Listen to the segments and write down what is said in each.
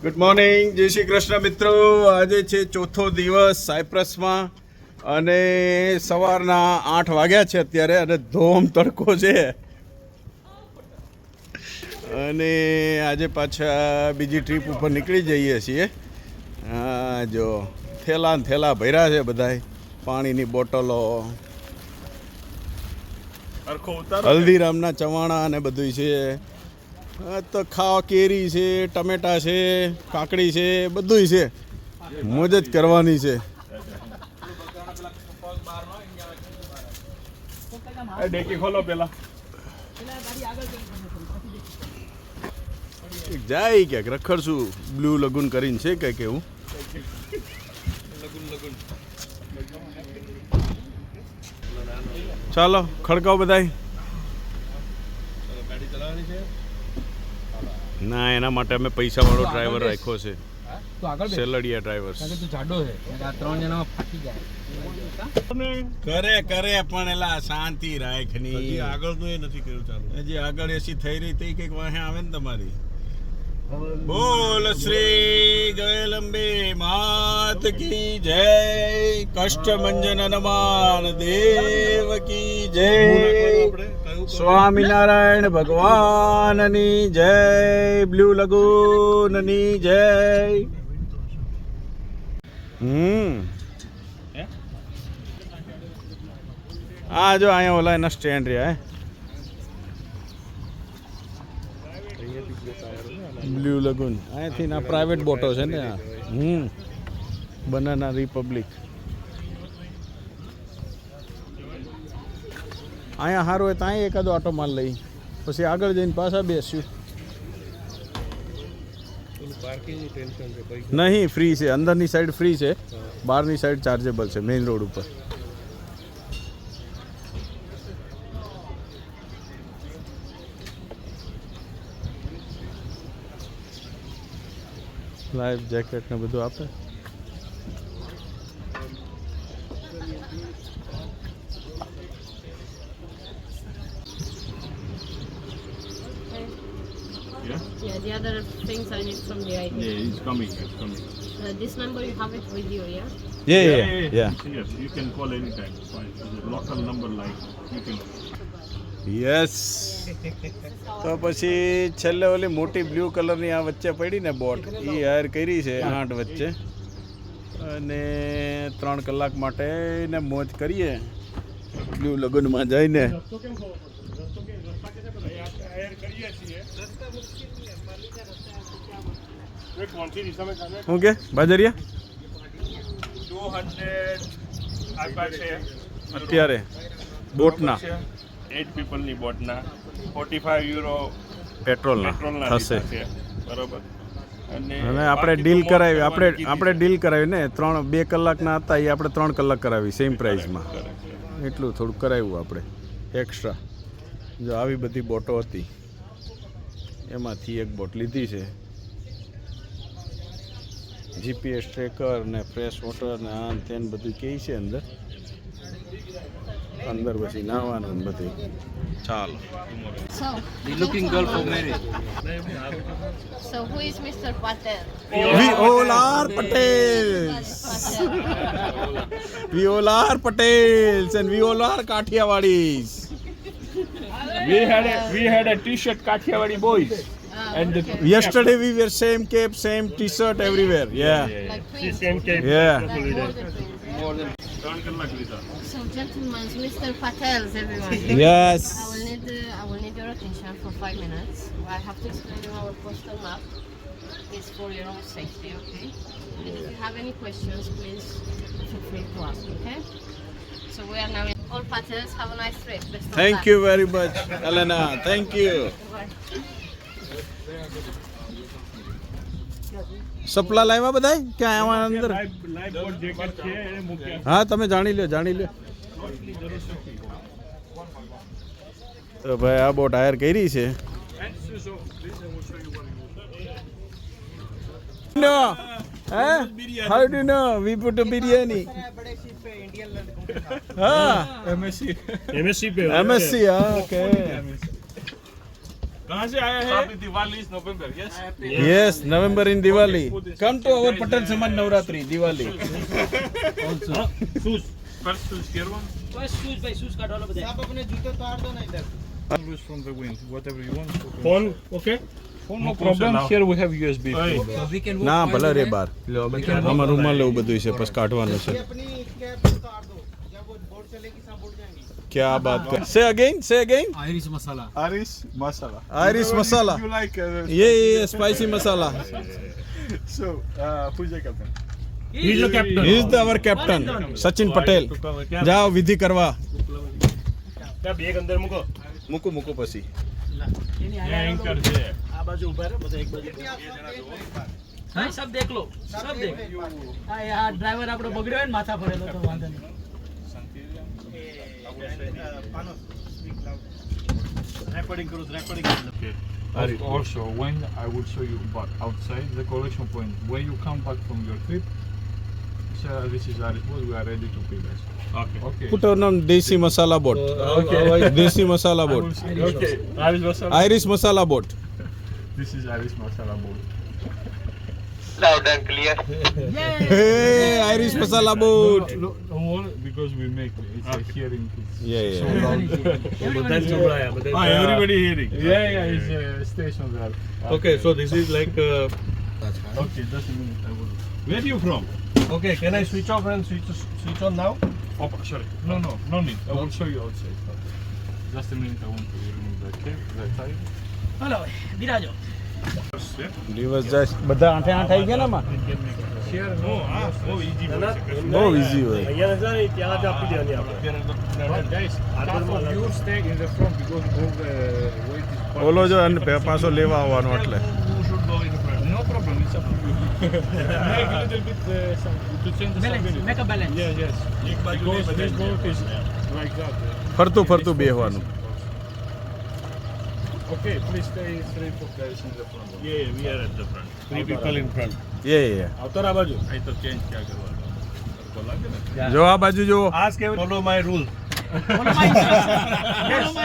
Good morning, જય શ્રી કૃષ્ણ મિત્રો. આજે છે ચોથો દિવસ સાયપ્રસમાં અને સવારના 8 વાગ્યા છે અત્યારે અને ધોમ તડકો છે. અને આજે પાછા બીજી ટ્રીપ ઉપર નીકળી જઈએ છીએ. જો થેલા ને થેલા ભર્યા છે બધાય, પાણીની બોટલો, હલ્દીરામના ચવાણા અને બધું છે. તો ખાવા કેરી છે, ટમેટા છે, કાકડી છે, બધું છે. મોજ જ કરવાની છે. ડેકી ખોલો પેલા. જાય ક્યાંક રખડશું. બ્લુ લગુન કરીને છે કંઈક એવું. ચાલો ખડકાવ બધાય. ના, એના માટે અમે પૈસાવાળો ડ્રાઈવર રાખ્યો છે, સેલડિયા ડ્રાઈવર. કરે પણ એલા શાંતિ રાખની. આગળ તો એ નથી કર્યું ચાલુ. હજી આગળ એસી થઈ રહી તે કંઈક વાહે આવે ને તમારી. બોલ શ્રી ગયેલંબે માત કી જય, કષ્ટભંજન હનુમાન દેવ કી જય, સ્વામિનારાયણ ભગવાનની જય, બ્લુ લગૂનની જય. આ જો અહીંયા ઓલા એના સ્ટેન્ડ રહ્યા બ્લુ લગૂન. અહીંયાથી ના પ્રાઇવેટ બોટો છે ને આ. Banana Republic. અહીંયા સારું હોય તો અહીંયા એકાદો ઓટો માલ લઈ, પછી આગળ જઈને પાછા બેસ્યું. નહીં, ફ્રી છે. અંદરની સાઈડ ફ્રી છે, બહારની સાઈડ ચાર્જેબલ છે મેઇન રોડ ઉપર. લાઈફ જેકેટ ને બધું આપે. Yeah, the other things I need from the ID. Yeah, it's coming. This number you have it with you, yeah? Yeah. Yes, you can call anytime. Fine. It's a local number like you can. Yes. તો પછી છેલ્લે ઓલી મોટી blue કલરની આ વચ્ચે પડી ને બોટ, એ હાયર કરી છે 8 વચ્ચે. અને 3 કલાક માટે ને મોજ કરીએ બ્લુ લગનમાં જઈને. શું કે બાજરિયા 200 અત્યારે બોટના 8 પીપલની બોટના 45 યુરો પેટ્રોલના થશે. બરોબર. અને આપણે ડીલ કરાવી, આપણે ડીલ કરાવી ને 2 કલાકના હતા એ આપણે 3 કલાક કરાવી સેમ પ્રાઇસમાં. એટલું થોડુંક કરાવ્યું આપણે એક્સ્ટ્રા. જો આવી બધી બોટો હતી, એમાંથી એક બોટ લીધી છે. જીપીએસ ટ્રેકર ને ફ્રેશ વોટર ને આ તેન બધું કહે છે અંદર. અંદર પછી નાવાનું ને બધું. ચાલો. So, looking girl for marriage. so who is Mr. Patel? We all are Patels. We all are Patels and we all are Kathiawadi's. We had a t-shirt Kathiawadi boys. And the Yesterday we were same cape, same t-shirt everywhere. Yeah. Like twins? same came. Yeah. Like more than twins. So, gentlemen, Mr. Patels, everyone. Yes. I will need your attention for 5 minutes. I have to explain you our postal map. It's for your own safety, okay? And if you have any questions, please feel free to ask, okay? So we are now in all Patels. Have a nice trip. Best of Thank luck. you very much, Elena. Thank you. Bye. સપલા લાવ્યા બધાય ક્યાં આવા અંદર? Life boat jacket છે એને મૂક્યા. હા, તમે જાણી લો. તો ભાઈ આ બોટ હાયર કરી છે. No. How do you know? We put a biryani. MSc पे MSc, okay. कहाँ से आया है? Happy Diwali is November, yes? Yes, November in Diwali. Come to our Patel Samaj Navratri, Diwali. हाँ, shoes first shoes here one. Loose from the wind, whatever you want. Phone, okay? Phone, no problem. Here we have USB. Hey. So we can ના ભલે રે બાર આમાં રૂમમાં લેવું બધું છે પછી કાઢવાનું છે क्या बात कर से again Irish masala. Irish masala. Irish masala. You like ये spicy masala so who's the captain? He's the captain. He is our captain Sachin Patel જાઓ વિધિ કરવા क्या बैग अंदर मुको? મૂકો મૂકો પછી ये एंकर છે. હા સબ દેખ લો સબ દેખ હા યાર ડ્રાઈવર આપણો બગડ્યો હોય ને માથા ફરેલો તો વાંધો નહીં Okay. also, when I will show you back outside the collection point, when you come back from your trip, so this is Irish food. We are ready to pay guys. Okay. Okay. Put on desi masala bowl desi masala bowl Okay. Irish masala. Irish masala bowl This is Irish masala bowl. Hey Irish masala bowl No, because we make it. It's a hearing. It's Yeah, yeah. so loud. Ah, everybody hearing. yeah, it's a station there. Okay, so this is like. Okay, just a minute. I will. Where are you from? Okay, can I switch off and switch on now? Oh, sorry. No need. I will show you outside. Just a minute. I want to remove the cable, the tire. Hello બિરાજો દિવસ જાય બધા આઠે આઠ આવી ગયા ને આમાં Here, No, easy. બહુ ઈઝી હોય અહીંયા જાય ત્યાં જ આપી દેવાની આપણે. guys, half of you stay in the front because all the weight is. ઓલો જો અને પાછો લેવા આવવાનો એટલે Who should go in the front? No problem. It's up to you. Make a little bit to change the balance stability. Make a balance Yes. એક બાજુ Because નહીં, this બધા boat is like that. ફરતું ફરતું બેહવાનું Okay, please stay 3 4 guys in the front. Yeah, we are at the front. Three people in front. એ આવતો આ બાજુ. અહીં તો ચેન્જ ક્યાં કરવાનું? તો લાગે ને? જો આ બાજુ જો Ask everyone. Follow my rule.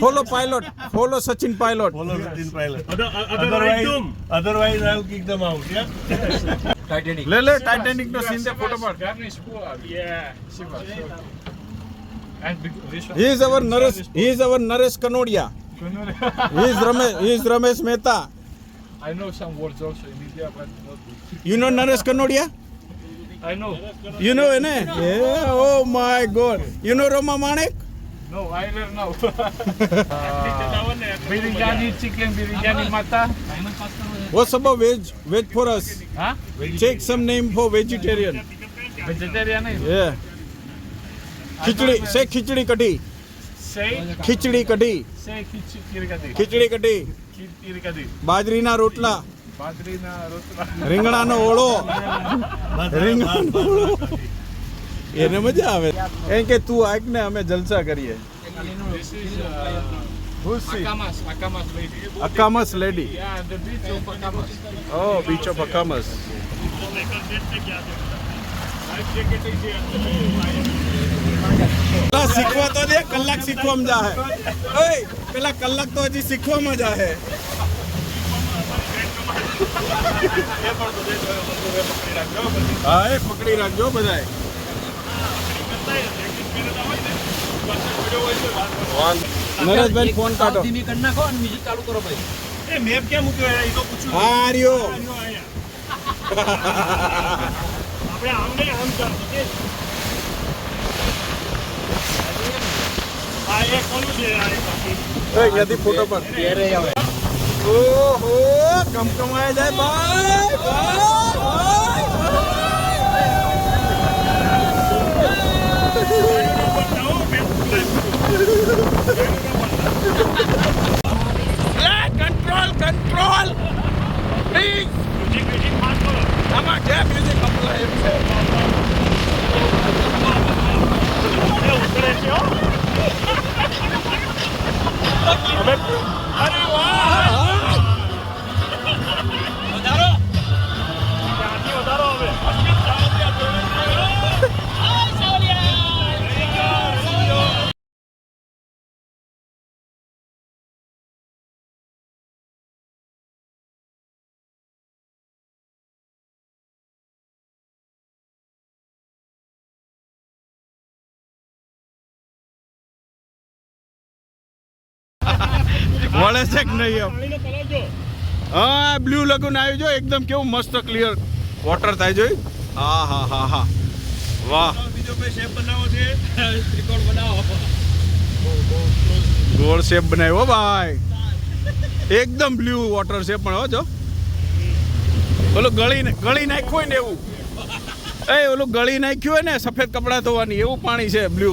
Follow pilot follow Sachin Pilot Follow within pilot. Otherwise, Otherwise, I will kick them out. Yeah. લે લે ટાઇટેનિક નો સીન દે ફોટો પાડ Garnish poor. Yeah. Shiva. And this one. He is our Naresh Kanodia he is Ramesh Mehta I know some words also in India, but not. You know Naresh Kanodia I know. You know એને oh my god you know Roma Manek No, I learn now. Biryani chicken, biryani mata. What's about veg for us Huh? Check some name for vegetarian Vegetarian. યે ખીચડી સે khichdi kadhi Say khichdi kadhi kirikadi. Khichdi kadhi Kirikadi. બાજરીના રોટલા Badrina rotla. રીંગણાનો ઓળો રીંગણાનો ઓળો એને મજા આવે એમ કે તું આક ને અમે જલસા કરીએ This is ખુશી Akamas lady. Akamas lady Yeah, the beach of Akamas. Oh beach of Akamas પેલા શીખવા તો દે કલાક શીખવામાં જાહે ઓય પેલા કલાક તો હજી શીખવામાં જાહે હા એ પકડી રાખજો બધાય નરેશભાઈ ફોન કાઢો ધીમી કરી નાખો અને મ્યુઝિક ચાલુ કરો ભાઈ એ મેપ ક્યાં મૂક્યો એ તો પૂછું. હા રહ્યો આપણે આમ નહીં આમ ચાલતું કે આ એ કોનું છે આ એક બાકી. ત્યાંથી ફોટો પર ઓહો કમકમાય જાય ભાઈ control control please music pass કરો. આમાં ક્યાં મ્યુઝિક સંભળાય છે એ ઉતરે છે હો. અમે અરે વળે છે કે નહીં એમ પાણીનો કલર જો. હા બ્લુ લગુન આવ્યું જો એકદમ કેવું મસ્ત ક્લિયર વોટર થાય જોઈ હા હા હા હા વાહ બીજો કોઈ શેપ બનાવો છે ત્રિકોણ બનાવો. ગોળ શેપ બનાવ્યો ભાઈ એકદમ બ્લુ વોટર છે પણ હો જો ઓલું ગળી નાખ્યું હોય ને એવું ઓલું ગળી નાખ્યું હોય ને સફેદ કપડાં ધોવાની એવું પાણી છે બ્લુ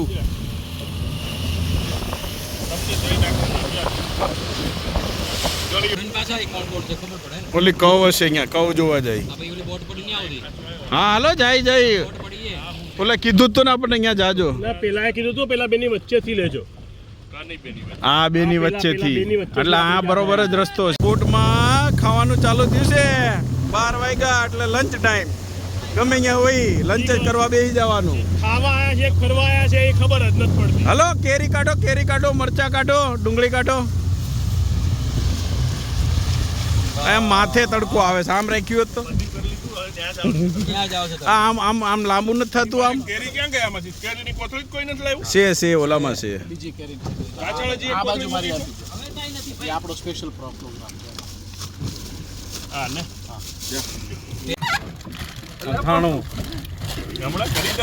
પાછા એક કોણ બોર્ડ છે ખબર પડે ને. ઓલી કવ હશે અહીંયા કવ જોવા જાય આ ભાઈ ઓલી બોટ પડી નહીં આવતી. હા હાલો જાય બોટ પડી છે. ઓલે કીધું જ તો ને આપણને અહીંયા જાજો ના પેલા એ કીધું તું પેલા બેની વચ્ચેથી લેજો. આ બેની પેલા વચ્ચેથી બેની વચ્ચેથી એટલે આ બરોબર જ રસ્તો છે બોટમાં ખાવાનું ચાલુ થયું છે 12 વાગ્યા એટલે લંચ ટાઈમ ગમે અહીંયા હોય લંચ જ કરવા બેસી જવાનું ખાવા આયા છે ફરવા આયા છે એ ખબર જ નથી પડતી. હલો કેરી કાઢો મરચા કાઢો ડુંગળી કાઢો એમ માથે તડકો આવે છે આમ રાખ્યું હોત તો ક્યાં જાઓ છો તમે? આમ આમ આમ લાંબુ નથી થતું આમ કેરી ક્યાં ગયા આમાંથી કેરીની કોથળી જ કોઈ નથી લાવ્યું છે ઓલામાં છે બીજી કેરી પાછળ હજી એક આ બાજુ કોથળી મારી મૂકી આપી હવે કાંઈ નથી ભાઈ. આપણો સ્પેશિયલ પ્રોગ્રામ હા ને અથાણું હમણાં કરી દે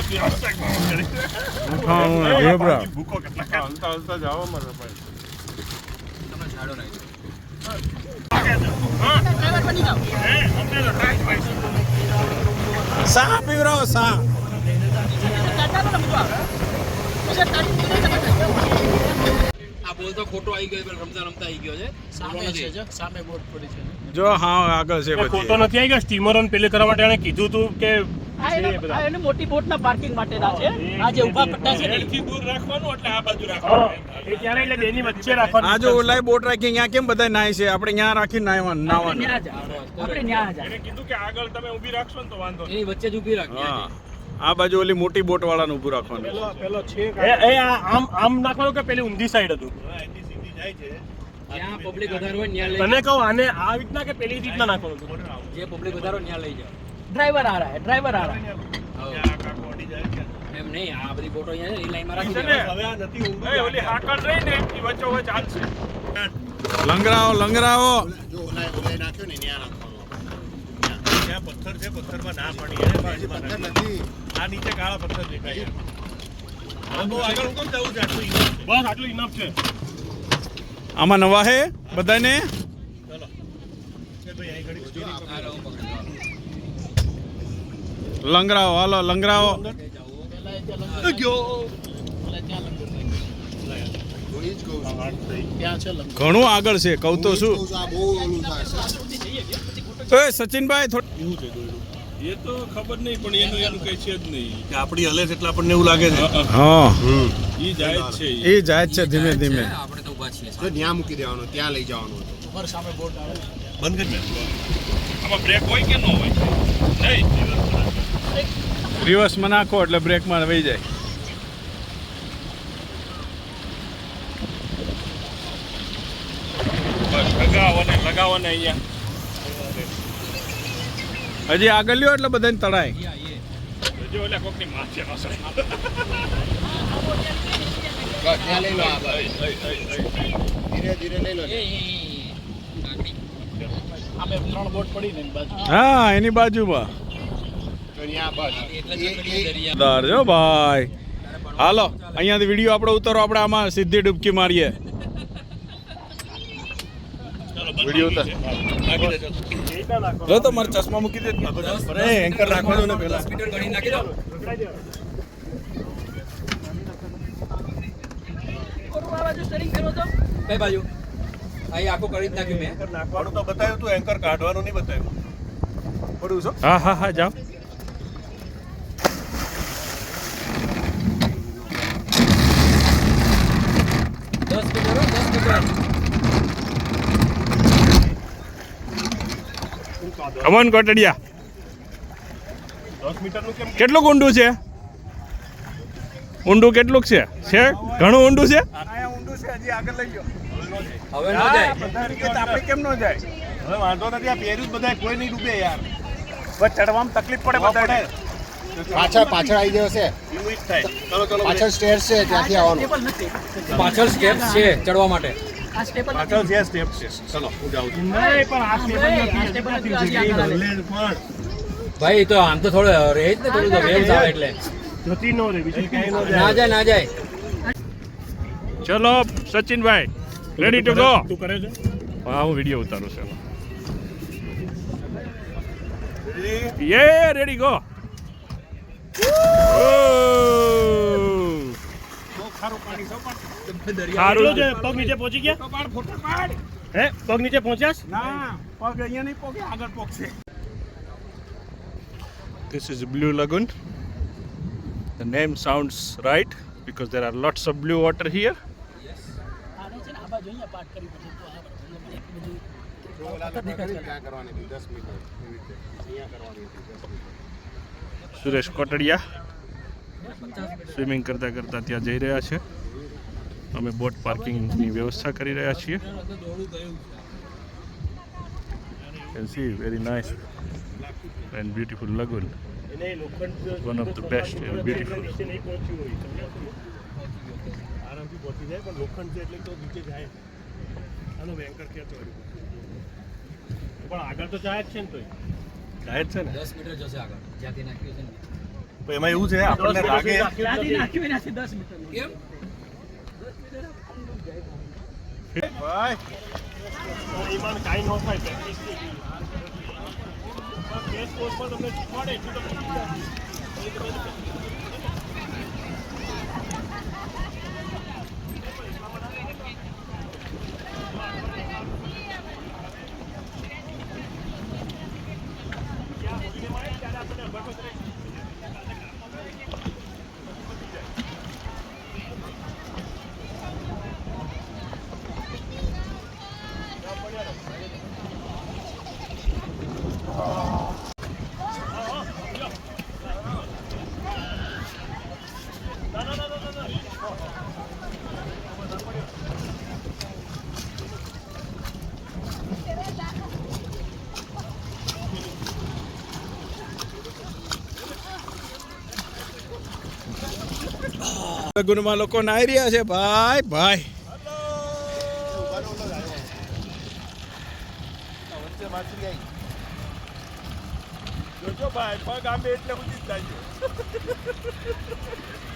અથાણું ઢેબરા ભૂકો કેટલા હલતા જાઓ મારા ભાઈ તમે છાડો નાખી. સા પીવરાવો સા આ બોલ તો ખોટો આવી ગયો પેલો રમતા આવી ગયો છે. સામે છે જો સામે બોટ પડી છે. જો હા આગળ છે ખોટો પછી નથી આવી ગયો સ્ટીમર પેલે કરવા માટે એને કીધું તું કે આ એની મોટી બોટના પાર્કિંગ માટેના છે. આ જે ઊભા પટ્ટા છે ને એથી દૂર રાખવાનું એટલે આ બાજુ રાખવાનું એ ત્યારે એટલે બેની વચ્ચે રાખવાનું. આ જો ઓલાય બોટ રાખી અહીંયા કેમ બધા નાય છે આપણે અહીંયા રાખી નાવાનું નાવાનું ન્યા જા. આપણે ન્યા જા. એને કીધું કે આગળ તમે ઊભી રાખશો ને તો વાંધો નહીં એની વચ્ચે જ ઊભી રાખ. હા આ બાજુ ઓલી મોટી બોટ વાળાનું ઊભું રાખવાનું પેલો છે એ આમ નાખવાનું કે પેલી ઊંધી સાઈડ હતું. જ્યાં પબ્લિક વધારે હોય ન્યા લઈ તને કહું આને આ રીતના કે પેલી રીતના નાખવાનું હતું. જે પબ્લિક વધારે હોય ન્યા લઈ જાઓ. ડ્રાઈવર આ રહા હે ડ્રાઈવર આ રહા હે. એમ નહીં આ બધી બોટો અહીંયા છે એ લાઈનમાં રાખી છે ને? એ ઓલી હાકર રહી ને એ વચ્ચો વચ્ચ ચાલશે લંગરાવો ત્યાં પથ્થર છે પથ્થરમાં ના પડી આ નીચે કાળા પથ્થર દેખાય બહુ આગળ હું કેમ જવું છે આટલું બસ આટલું ઇનફ છે. આમાં નવા હે બધાને લંગરાવો હાલો લંગરાવો ઘણું આગળ છે કહું તો શું એ સચિનભાઈ એ તો ખબર નહીં પણ એનું કઈ છે જ નહીં કે આપણી હલે છે એટલે આપણને એવું લાગે છે હા એ જાય જ છે એ જાય જ છે ધીમે ધીમે આપણે તો ઊભા છીએ. ત્યાં મૂકી દેવાનું ત્યાં લઈ જવાનું ઉપર સામે બોટ આવે. બંધ કરી દે આમાં બ્રેક હોય કે ન હોય નહીં રિવર્સમાં નાખો એટલે બ્રેકમાં વહી જાય લગાવો ને અહીંયા હજી આગળ લ્યો એટલે બધાને તળાય જો એટલે કોકની માથે નસરે ત્યાં લઈ લો આ બાજુ. ધીરે ધીરે લઈ લો આમે 3 બોટ પડી ને એની બાજુ. હા એની બાજુમાં તો ત્યાં બસ એટલે જ પકડી દરિયા. દાર જો ભાઈ હાલો અહીંયાથી વિડીયો આપણે ઉતારો આપણે આમાં સીધી ડૂબકી મારીએ વિડીયો ઉતાર જો તો મારે ચશ્મા મૂકી દે અરે એન્કર રાખવા દો ને પેલા સ્પીડર ગણી નાખી દો. કઈ બાજુ અહીં આખું કરી જ નાખ્યું મેં. નાખવાનું તો બતાવ્યું તું એન્કર કાઢવાનું નહીં બતાવ્યું પડું છો હા હા હા જાઓ કમન કોટડિયા 10 મીટરનું કેમ કેટલું ઊંડું છે ઊંડું કેટલું છે ઘણું ઊંડું છે ઊંડું છે હજી આગળ લઈ ગયો હવે ન જાય. આપણે કેમ ન જાય હવે વાંધો નથી આ પહેર્યું જ બધા કોઈ નહીં ડૂબે યાર બસ ચડવામાં તકલીફ પડે બધાને પાછળ આવી જશે એવું જ થાય ચલો ચલો પાછળ સ્ટેર્સ છે ત્યાંથી આવવાનું પાછળ સ્ટેપ છે ચડવા માટે. આ સ્ટેપલ પાછળ જે સ્ટેપ છે ચલો હું જાઉં છું નહીં પણ આ સ્ટેબલ આ નથી સ્ટેપલ નથી આ ભલે પણ ભાઈ તો આમ તો થોડો રહે જ ને થોડું તો વેવ્સ આવે એટલે જતી ન રે બીજું કઈ ન ના જાય ના જાય ચલો સચિનભાઈ રેડી ટુ ગો તું કરે છે હા હું વિડીયો ઉતારું છું યે રેડી ગો સારું છે પગ નીચે પહોંચી ગયા હે પગ નીચે પહોંચ્યા ના પગ અહીંયા નહીં પોકે આગળ પોકશે This is Blue Lagoon. The name sounds right because there are lots of blue water here. આને છે ને આ બાજુ અહીંયા પાર્ક કરી પછી તો આ બધું ત્યાં કરવાની હતી 10 મીટર એવી રીતે અહીંયા કરવાની હતી 10 મીટર સુરેશ કોટડિયા સ્વિમિંગ કરતા કરતા ત્યાં જઈ રહ્યા છે. અમે બોટ પાર્કિંગની વ્યવસ્થા કરી રહ્યા છીએ. You can see very nice and beautiful lagoon. One of the best and beautiful. આરામથી પહોંચી જાય પણ લોખંડ છે એટલે તો નીચે જાય આનો વેંકર ક્યાં ચોર્યું પણ આગળ તો જાય જ છે ને તોય જાય જ છે ને 10 મીટર જશે આગળ જ્યાંથી નાખ્યું છે ને પણ એમાં એવું છે આપણને લાગે ત્યાંથી નાખ્યું એનાથી 10 મીટર કેમ ભાઈ ઈમાન કાંઈ ન થાય પ્રેક્ટિસ થઈ ગઈ. કેસ કોર્સમાં તમને શીખવાડે એટલું તો શીખી જાય. લગુનમાં લોકો નાહી રહ્યા છે ભાઈ ભાઈ. જોજો ભાઈ પગ આંબે એટલે ઉડી જ જાય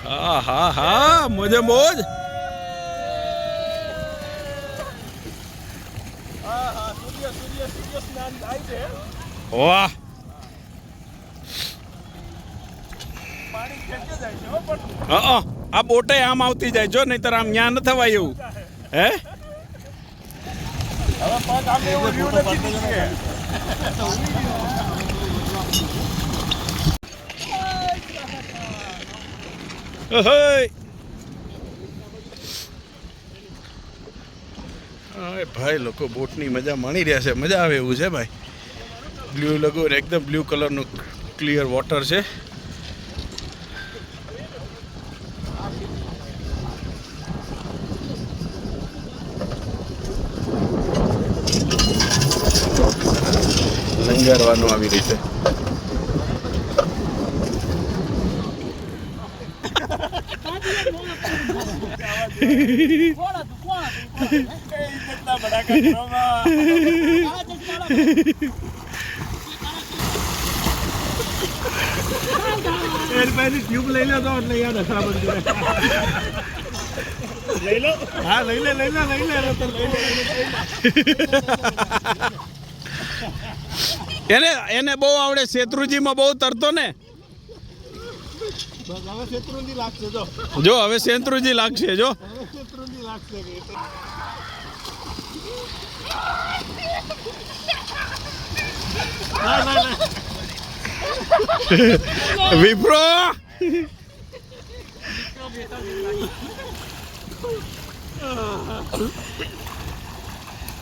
હા હા હા મોજે મોજ. હા હા સૂર્ય સ્નાન થાય છે વાહ પાણી ખેંચે જાય છે હો પણ હા આ બોટે આમ આવતી જાય જો નહીતર આમ ન્યા ન થવાય એવું હે. હવે પગ આંબે એવું રહ્યું નથી નીચે ઓહોય. હવે ભાઈ લોકો બોટની મજા માણી રહ્યા છે. મજા આવે એવું છે ભાઈ. બ્લુ લગુન એકદમ બ્લુ કલરનું ક્લિયર વોટર છે. લંગારવાનું આવી રીતે કેટલા બડાકા કરવામાં એર પહેલી ટ્યુબ લઈ લો તો એટલે યાદ હસરા બંધ લઈ લો હા લઈ લે એને એને બહુ આવડે. શેત્રુજીમાં બહુ તરતો ને. હવે શેત્રુંજી લાગશે જો જો હવે શેત્રુજી લાગશે જો. હવે શેત્રુંજી લાગશે વિપ્રો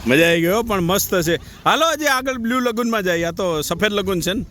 મજા આવી ગયો પણ મસ્ત છે. હાલો હજી આગળ બ્લુ લગુનમાં જાય. આ તો સફેદ લગુન છે ને.